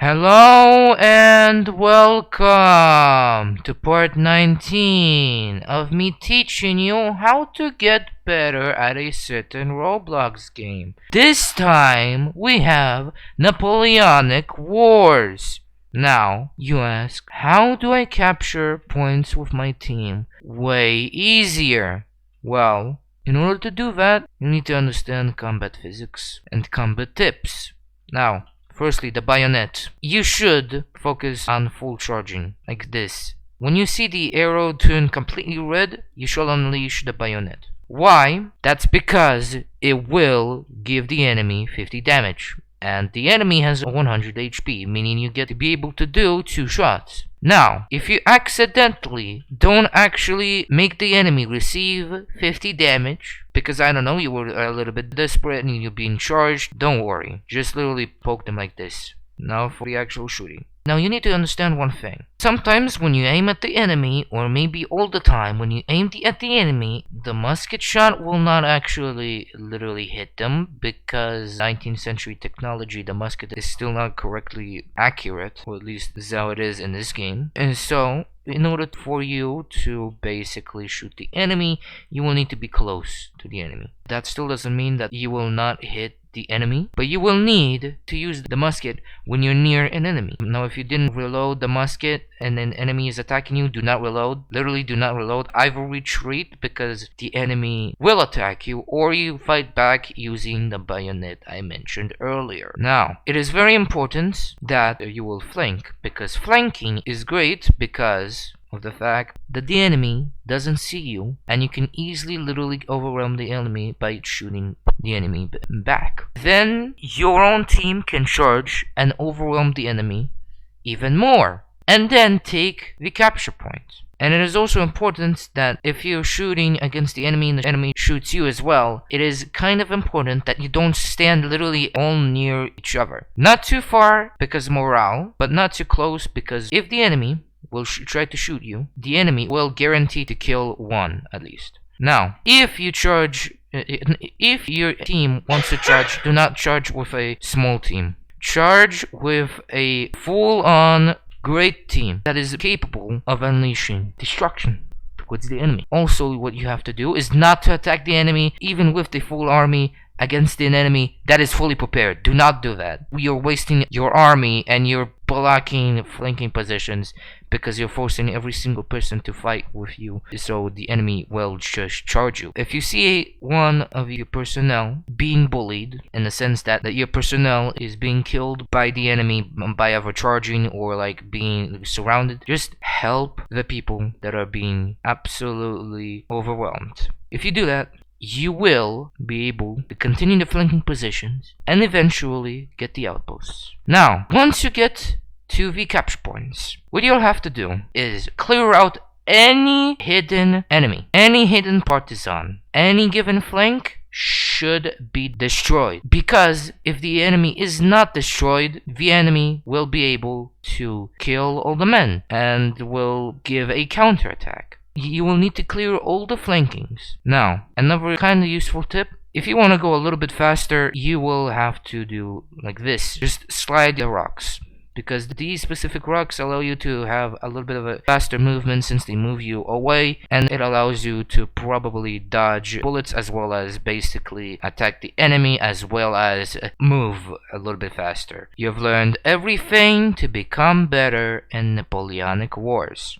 Hello and welcome to part 19 of me teaching you how to get better at a certain Roblox game. This time we have Napoleonic Wars. Now, you ask, how do I capture points with my team? Way easier. Well, in order to do that, you need to understand combat physics and combat tips. Now, firstly, the bayonet. You should focus on full charging, like this. When you see the arrow turn completely red, you shall unleash the bayonet. Why? That's because it will give the enemy 50 damage. And the enemy has 100 HP, meaning you get to be able to do 2 shots. Now, if you accidentally don't actually make the enemy receive 50 damage, because I don't know, you were a little bit desperate and you're being charged, don't worry. Just literally poke them like this. Now for the actual shooting. Now you need to understand one thing. Sometimes when you aim at the enemy, or maybe all the time when you aim at the enemy, the musket shot will not actually literally hit them, because 19th century technology, the musket is still not correctly accurate, or at least this is how it is in this game. And so, in order for you to basically shoot the enemy, you will need to be close to the enemy. That still doesn't mean that you will not hit the enemy, but you will need to use the musket when you're near an enemy. Now, if you didn't reload the musket and an enemy is attacking you, do not reload. Literally do not reload. Either retreat because the enemy will attack you, or you fight back using the bayonet I mentioned earlier. Now, it is very important that you will flank, because flanking is great because of the fact that the enemy doesn't see you, and you can easily literally overwhelm the enemy by shooting the enemy back. Then your own team can charge and overwhelm the enemy even more, and then take the capture point. And it is also important that if you're shooting against the enemy and the enemy shoots you as well, it is kind of important that you don't stand literally all near each other. Not too far because morale, but not too close, because if the enemy will try to shoot you, the enemy will guarantee to kill one at least. Now, if you charge, if your team wants to charge, do not charge with a small team. Charge with a full-on great team that is capable of unleashing destruction towards the enemy. Also, what you have to do is not to attack the enemy even with the full army against an enemy that is fully prepared. Do not do that. You're wasting your army and you're blocking flanking positions because you're forcing every single person to fight with you, so the enemy will just charge you. If you see one of your personnel being bullied, in the sense that your personnel is being killed by the enemy by either charging or like being surrounded, just help the people that are being absolutely overwhelmed. If you do that, you will be able to continue the flanking positions and eventually get the outposts. Now, once you get to the capture points, what you'll have to do is clear out any hidden enemy, any hidden partisan. Any given flank should be destroyed, because if the enemy is not destroyed, the enemy will be able to kill all the men and will give a counterattack. You will need to clear all the flankings. Now, another kind of useful tip: if you want to go a little bit faster, you will have to do like this. Just slide the rocks, because these specific rocks allow you to have a little bit of a faster movement since they move you away, and it allows you to probably dodge bullets as well as basically attack the enemy as well as move a little bit faster. You've learned everything to become better in Napoleonic Wars.